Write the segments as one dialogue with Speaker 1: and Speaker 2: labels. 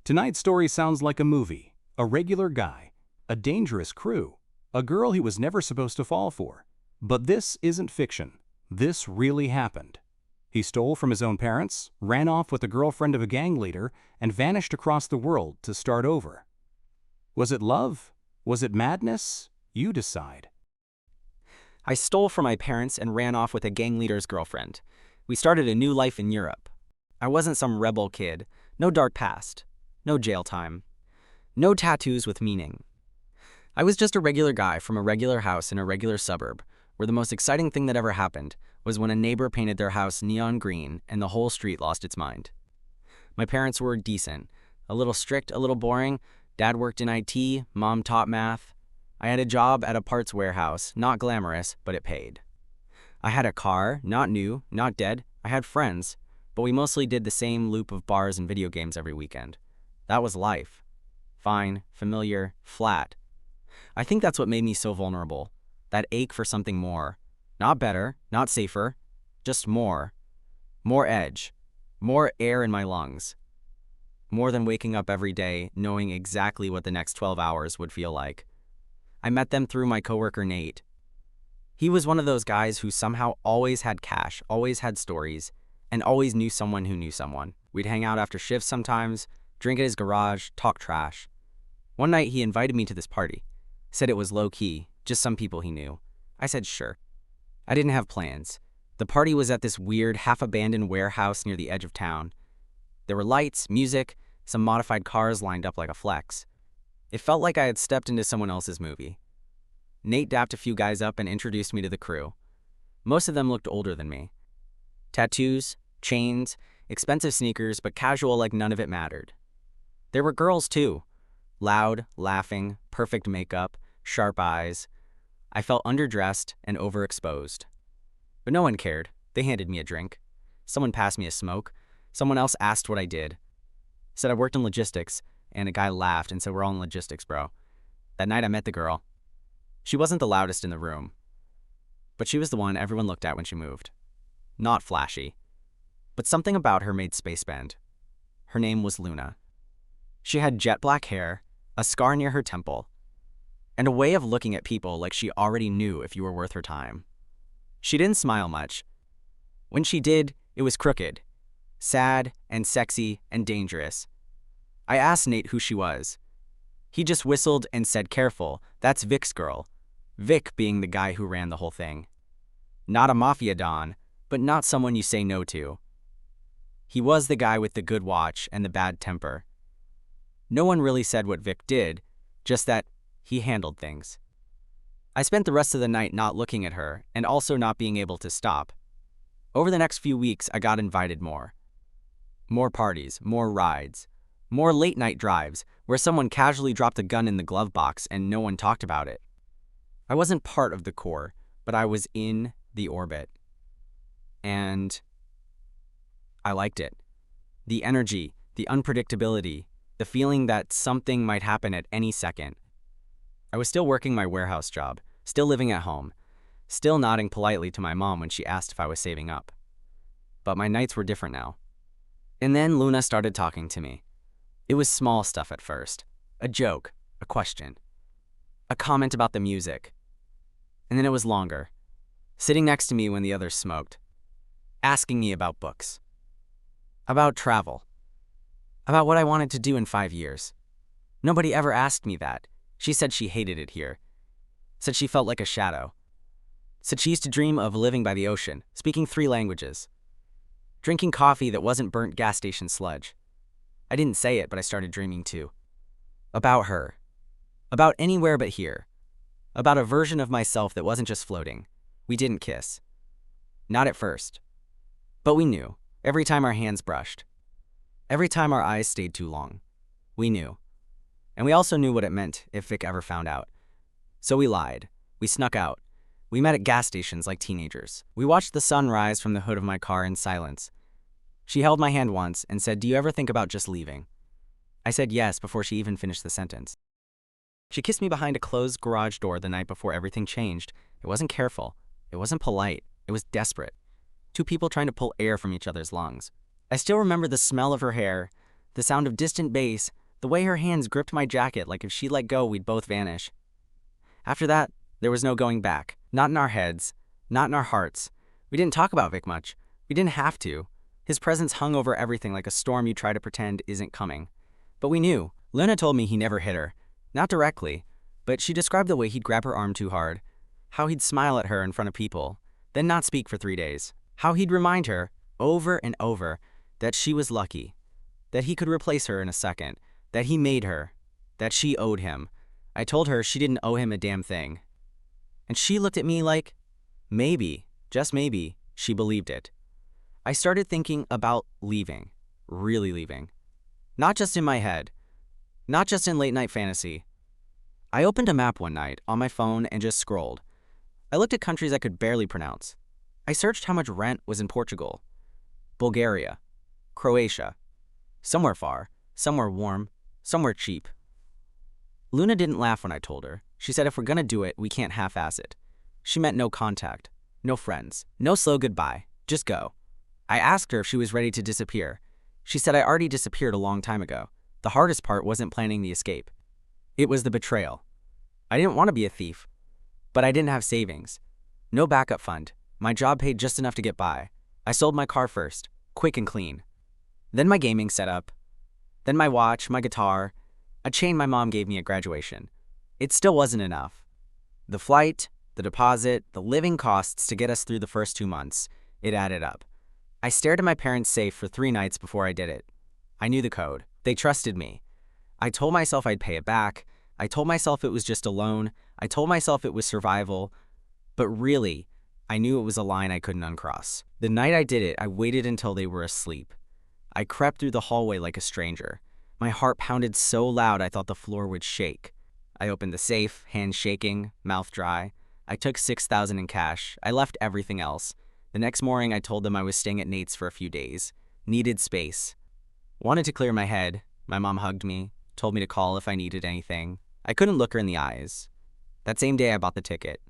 Speaker 1: Tonight's story sounds like a movie, a regular guy, a dangerous crew, a girl he was never supposed to fall for. But this isn't fiction. This really happened. He stole from his own parents, ran off with the girlfriend of a gang leader, and vanished across the world to start over. Was it love? Was it madness? You decide.
Speaker 2: I stole from my parents and ran off with a gang leader's girlfriend. We started a new life in Europe. I wasn't some rebel kid. No dark past. No jail time. No tattoos with meaning. I was just a regular guy from a regular house in a regular suburb, where the most exciting thing that ever happened was when a neighbor painted their house neon green and the whole street lost its mind. My parents were decent. A little strict, a little boring. Dad worked in IT, mom taught math. I had a job at a parts warehouse, not glamorous, but it paid. I had a car, not new, not dead. I had friends, but we mostly did the same loop of bars and video games every weekend. That was life. Fine, familiar, flat. I think that's what made me so vulnerable. That ache for something more. Not better, not safer, just more. More edge. More air in my lungs. More than waking up every day knowing exactly what the next 12 hours would feel like. I met them through my coworker Nate. He was one of those guys who somehow always had cash, always had stories, and always knew someone who knew someone. We'd hang out after shifts sometimes, drink at his garage, talk trash. One night he invited me to this party. Said it was low-key, just some people he knew. I said sure. I didn't have plans. The party was at this weird, half-abandoned warehouse near the edge of town. There were lights, music, some modified cars lined up like a flex. It felt like I had stepped into someone else's movie. Nate dapped a few guys up and introduced me to the crew. Most of them looked older than me. Tattoos, chains, expensive sneakers, but casual like none of it mattered. There were girls too. Loud, laughing, perfect makeup, sharp eyes. I felt underdressed and overexposed. But no one cared. They handed me a drink. Someone passed me a smoke. Someone else asked what I did. Said I worked in logistics, and a guy laughed and said, "We're all in logistics, bro." That night I met the girl. She wasn't the loudest in the room, but she was the one everyone looked at when she moved. Not flashy, but something about her made space bend. Her name was Luna. She had jet black hair, a scar near her temple, and a way of looking at people like she already knew if you were worth her time. She didn't smile much. When she did, it was crooked, sad and sexy and dangerous. I asked Nate who she was. He just whistled and said, "Careful, that's Vic's girl." Vic being the guy who ran the whole thing. Not a mafia don, but not someone you say no to. He was the guy with the good watch and the bad temper. No one really said what Vic did, just that he handled things. I spent the rest of the night not looking at her and also not being able to stop. Over the next few weeks, I got invited more. More parties, more rides, more late-night drives where someone casually dropped a gun in the glove box and no one talked about it. I wasn't part of the core, but I was in the orbit. And I liked it. The energy, the unpredictability, the feeling that something might happen at any second. I was still working my warehouse job, still living at home, still nodding politely to my mom when she asked if I was saving up. But my nights were different now. And then Luna started talking to me. It was small stuff at first. A joke, a question, a comment about the music. And then it was longer, sitting next to me when the others smoked, asking me about books, about travel, about what I wanted to do in 5 years. Nobody ever asked me that. She said she hated it here. Said she felt like a shadow. Said she used to dream of living by the ocean, speaking 3 languages, drinking coffee that wasn't burnt gas station sludge. I didn't say it, but I started dreaming too. About her. About anywhere but here. About a version of myself that wasn't just floating. We didn't kiss. Not at first. But we knew, every time our hands brushed. Every time our eyes stayed too long. We knew. And we also knew what it meant if Vic ever found out. So we lied. We snuck out. We met at gas stations like teenagers. We watched the sun rise from the hood of my car in silence. She held my hand once and said, "Do you ever think about just leaving?" I said yes before she even finished the sentence. She kissed me behind a closed garage door the night before everything changed. It wasn't careful. It wasn't polite. It was desperate. 2 people trying to pull air from each other's lungs. I still remember the smell of her hair, The sound of distant bass, the way her hands gripped my jacket like if she let go we'd both vanish. After that, there was no going back. Not in our heads, not in our hearts. We didn't talk about Vic much. We didn't have to. His presence hung over everything like a storm you try to pretend isn't coming. But we knew. Luna told me he never hit her. Not directly, but she described the way he'd grab her arm too hard, how he'd smile at her in front of people, then not speak for 3 days, how he'd remind her, over and over, that she was lucky, that he could replace her in a second, that he made her, that she owed him. I told her she didn't owe him a damn thing. And she looked at me like, maybe, just maybe, she believed it. I started thinking about leaving, really leaving. Not just in my head, not just in late-night fantasy. I opened a map one night on my phone and just scrolled. I looked at countries I could barely pronounce. I searched how much rent was in Portugal, Bulgaria, Croatia, somewhere far, somewhere warm, somewhere cheap. Luna didn't laugh when I told her. She said if we're gonna do it, we can't half-ass it. She meant no contact, no friends, no slow goodbye, just go. I asked her if she was ready to disappear. She said I already disappeared a long time ago. The hardest part wasn't planning the escape. It was the betrayal. I didn't want to be a thief, but I didn't have savings. No backup fund. My job paid just enough to get by. I sold my car first, quick and clean. Then my gaming setup. Then my watch, my guitar, a chain my mom gave me at graduation. It still wasn't enough. The flight, the deposit, the living costs to get us through the first 2 months, it added up. I stared at my parents' safe for 3 nights before I did it. I knew the code. They trusted me. I told myself I'd pay it back. I told myself it was just a loan. I told myself it was survival. But really, I knew it was a line I couldn't uncross. The night I did it, I waited until they were asleep. I crept through the hallway like a stranger. My heart pounded so loud I thought the floor would shake. I opened the safe, hands shaking, mouth dry. I took $6,000 in cash. I left everything else. The next morning, I told them I was staying at Nate's for a few days. Needed space. Wanted to clear my head. My mom hugged me, told me to call if I needed anything. I couldn't look her in the eyes. That same day, I bought the ticket.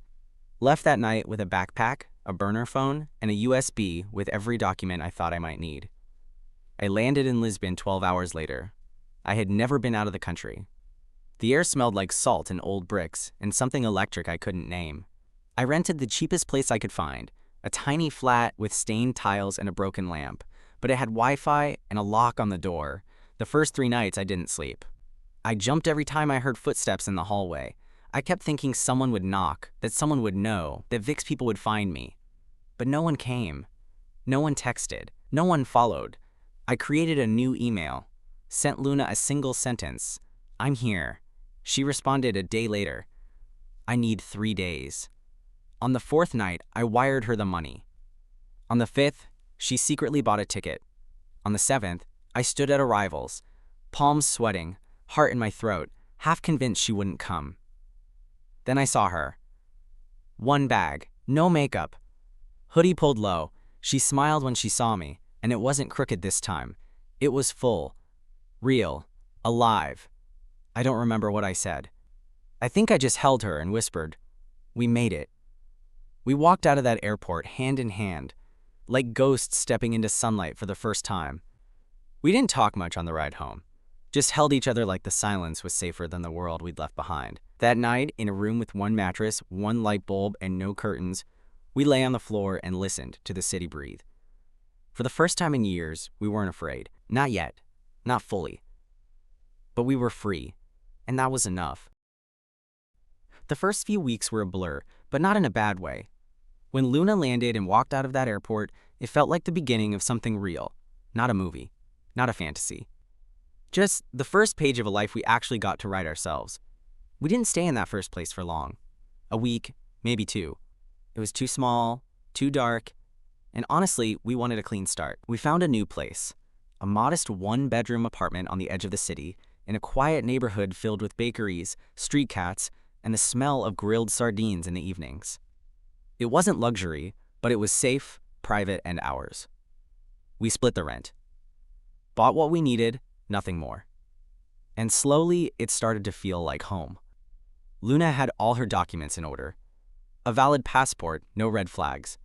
Speaker 2: Left that night with a backpack, a burner phone, and a USB with every document I thought I might need. I landed in Lisbon 12 hours later. I had never been out of the country. The air smelled like salt and old bricks and something electric I couldn't name. I rented the cheapest place I could find, a tiny flat with stained tiles and a broken lamp, but it had Wi-Fi and a lock on the door. The first 3 nights I didn't sleep. I jumped every time I heard footsteps in the hallway. I kept thinking someone would knock, that someone would know, that Vic's people would find me. But no one came. No one texted. No one followed. I created a new email, sent Luna a single sentence. I'm here. She responded a day later. I need 3 days. On the 4th night, I wired her the money. On the 5th, she secretly bought a ticket. On the 7th, I stood at arrivals, palms sweating, heart in my throat, half convinced she wouldn't come. Then I saw her. 1 bag, no makeup. Hoodie pulled low. She smiled when she saw me, and it wasn't crooked this time. It was full, real, alive. I don't remember what I said. I think I just held her and whispered, "We made it." We walked out of that airport hand in hand, like ghosts stepping into sunlight for the first time. We didn't talk much on the ride home, just held each other like the silence was safer than the world we'd left behind. That night, in a room with 1 mattress, 1 light bulb, and no curtains, we lay on the floor and listened to the city breathe. For the first time in years, we weren't afraid. Not yet. Not fully. But we were free, and that was enough. The first few weeks were a blur, but not in a bad way. When Luna landed and walked out of that airport, it felt like the beginning of something real, not a movie, not a fantasy. Just the first page of a life we actually got to write ourselves. We didn't stay in that first place for long. A week, maybe 2. It was too small, too dark, and honestly, we wanted a clean start. We found a new place, a modest 1-bedroom apartment on the edge of the city, in a quiet neighborhood filled with bakeries, street cats, and the smell of grilled sardines in the evenings. It wasn't luxury, but it was safe, private, and ours. We split the rent. Bought what we needed, nothing more. And slowly, it started to feel like home. Luna had all her documents in order. A valid passport, no red flags.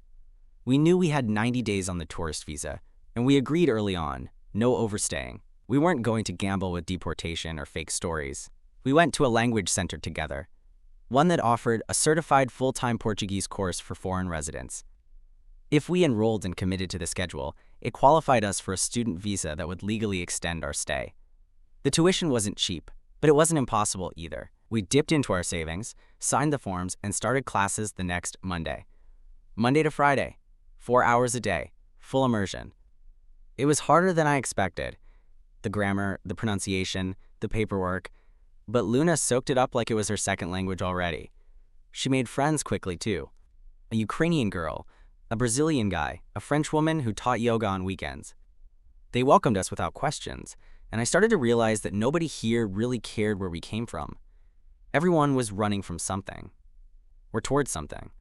Speaker 2: We knew we had 90 days on the tourist visa, and we agreed early on, no overstaying. We weren't going to gamble with deportation or fake stories. We went to a language center together, one that offered a certified full-time Portuguese course for foreign residents. If we enrolled and committed to the schedule, it qualified us for a student visa that would legally extend our stay. The tuition wasn't cheap, but it wasn't impossible either. We dipped into our savings, signed the forms, and started classes the next Monday. Monday to Friday, 4 hours a day, full immersion. It was harder than I expected. The grammar, the pronunciation, the paperwork, but Luna soaked it up like it was her second language already. She made friends quickly too. A Ukrainian girl, a Brazilian guy, a French woman who taught yoga on weekends. They welcomed us without questions, and I started to realize that nobody here really cared where we came from. Everyone was running from something, or towards something.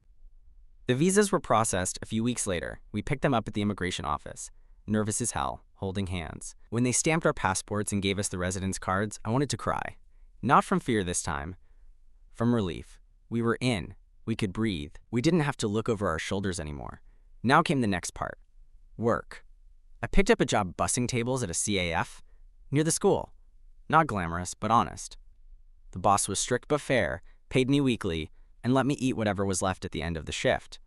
Speaker 2: The visas were processed a few weeks later. We picked them up at the immigration office, nervous as hell, holding hands. When they stamped our passports and gave us the residence cards, I wanted to cry. Not from fear this time, from relief. We were in. We could breathe. We didn't have to look over our shoulders anymore. Now came the next part. Work. I picked up a job bussing tables at a CAF near the school. Not glamorous, but honest. The boss was strict but fair, paid me weekly, and let me eat whatever was left at the end of the shift.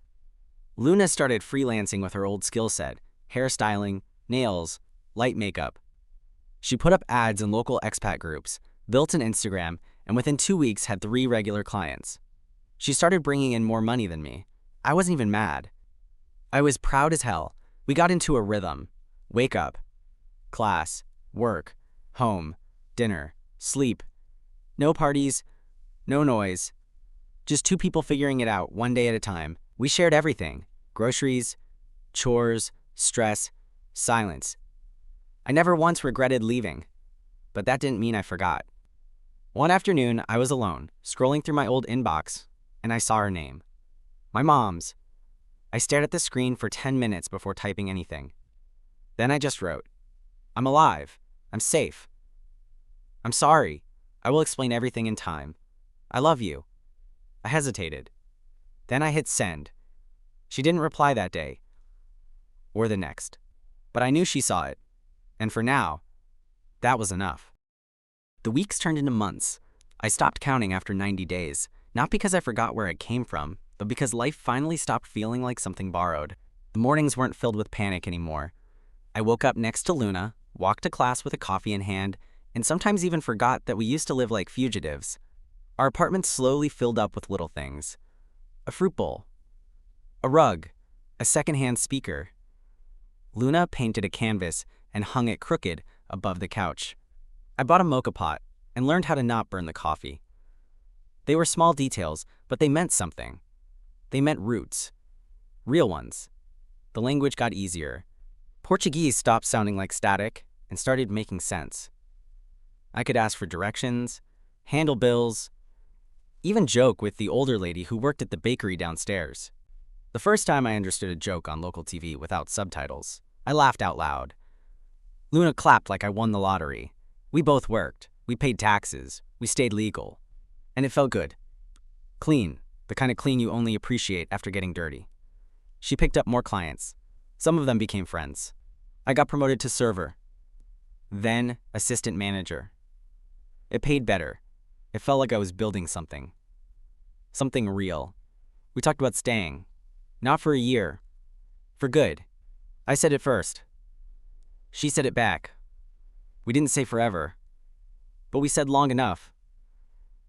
Speaker 2: Luna started freelancing with her old skill set, hairstyling, nails, light makeup. She put up ads in local expat groups, built an Instagram, and within 2 weeks had 3 regular clients. She started bringing in more money than me. I wasn't even mad. I was proud as hell. We got into a rhythm. Wake up. Class. Work. Home. Dinner. Sleep. No parties. No noise. Just 2 people figuring it out one day at a time. We shared everything. Groceries, chores, stress, silence. I never once regretted leaving, but that didn't mean I forgot. One afternoon, I was alone, scrolling through my old inbox, and I saw her name. My mom's. I stared at the screen for 10 minutes before typing anything. Then I just wrote, "I'm alive. I'm safe. I'm sorry. I will explain everything in time. I love you." I hesitated. Then I hit send. She didn't reply that day, or the next, but I knew she saw it, and for now, that was enough. The weeks turned into months. I stopped counting after 90 days, not because I forgot where it came from, but because life finally stopped feeling like something borrowed. The mornings weren't filled with panic anymore. I woke up next to Luna, walked to class with a coffee in hand, and sometimes even forgot that we used to live like fugitives. Our apartment slowly filled up with little things. A fruit bowl, a rug, a secondhand speaker. Luna painted a canvas and hung it crooked above the couch. I bought a mocha pot and learned how to not burn the coffee. They were small details, but they meant something. They meant roots. Real ones. The language got easier. Portuguese stopped sounding like static and started making sense. I could ask for directions, handle bills, even joke with the older lady who worked at the bakery downstairs. The first time I understood a joke on local TV without subtitles, I laughed out loud. Luna clapped like I won the lottery. We both worked. We paid taxes. We stayed legal. And it felt good. Clean. The kind of clean you only appreciate after getting dirty. She picked up more clients. Some of them became friends. I got promoted to server. Then assistant manager. It paid better. It felt like I was building something. Something real. We talked about staying. Not for a year. For good. I said it first. She said it back. We didn't say forever. But we said long enough.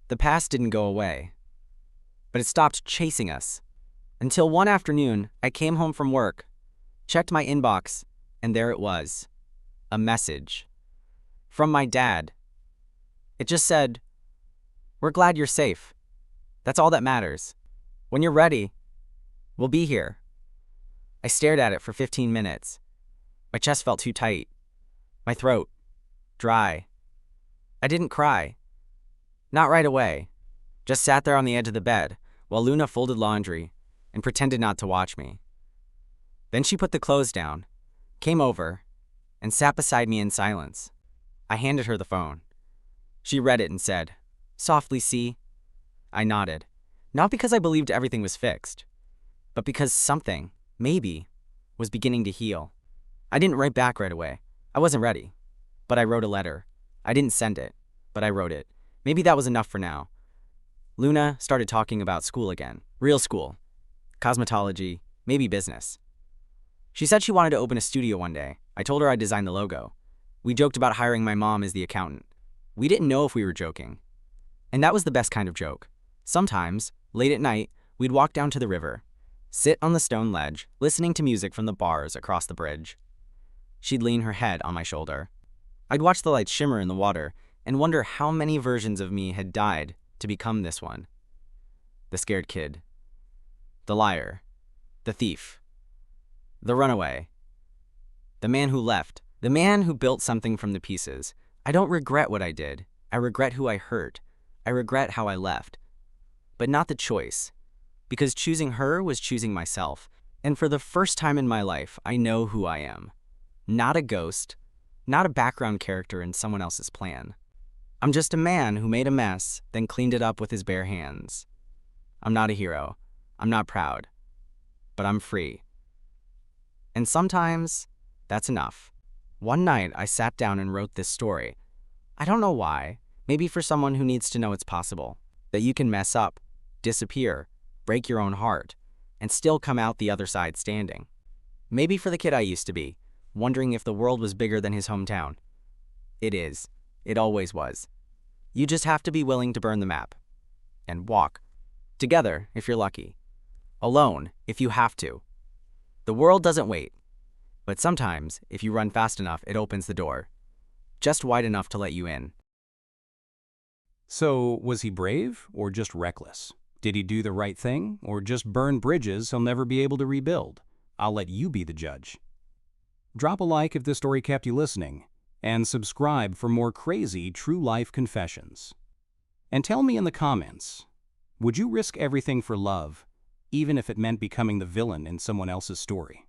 Speaker 2: The past didn't go away. But it stopped chasing us. Until one afternoon, I came home from work, checked my inbox, and there it was. A message. From my dad. It just said, "We're glad you're safe. That's all that matters. When you're ready, we'll be here." I stared at it for 15 minutes. My chest felt too tight. My throat, dry. I didn't cry. Not right away. Just sat there on the edge of the bed while Luna folded laundry and pretended not to watch me. Then she put the clothes down, came over, and sat beside me in silence. I handed her the phone. She read it and said, "Softly, see?" I nodded, not because I believed everything was fixed, but because something, maybe, was beginning to heal. I didn't write back right away. I wasn't ready. But I wrote a letter. I didn't send it, but I wrote it. Maybe that was enough for now. Luna started talking about school again. Real school. Cosmetology, maybe business. She said she wanted to open a studio one day. I told her I'd design the logo. We joked about hiring my mom as the accountant. We didn't know if we were joking. And that was the best kind of joke. Sometimes, late at night, we'd walk down to the river, sit on the stone ledge, listening to music from the bars across the bridge. She'd lean her head on my shoulder. I'd watch the lights shimmer in the water and wonder how many versions of me had died to become this one. The scared kid. The liar. The thief. The runaway. The man who left. The man who built something from the pieces. I don't regret what I did. I regret who I hurt. I regret how I left. But not the choice. Because choosing her was choosing myself. And for the first time in my life, I know who I am. Not a ghost. Not a background character in someone else's plan. I'm just a man who made a mess, then cleaned it up with his bare hands. I'm not a hero. I'm not proud. But I'm free. And sometimes, that's enough. One night, I sat down and wrote this story. I don't know why. Maybe for someone who needs to know it's possible. That you can mess up, disappear, break your own heart, and still come out the other side standing. Maybe for the kid I used to be, wondering if the world was bigger than his hometown. It is. It always was. You just have to be willing to burn the map. And walk. Together, if you're lucky. Alone, if you have to. The world doesn't wait. But sometimes, if you run fast enough, it opens the door. Just wide enough to let you in.
Speaker 1: So, was he brave or just reckless? Did he do the right thing or just burn bridges he'll never be able to rebuild? I'll let you be the judge. Drop a like if this story kept you listening, and subscribe for more crazy true-life confessions. And tell me in the comments, would you risk everything for love, even if it meant becoming the villain in someone else's story?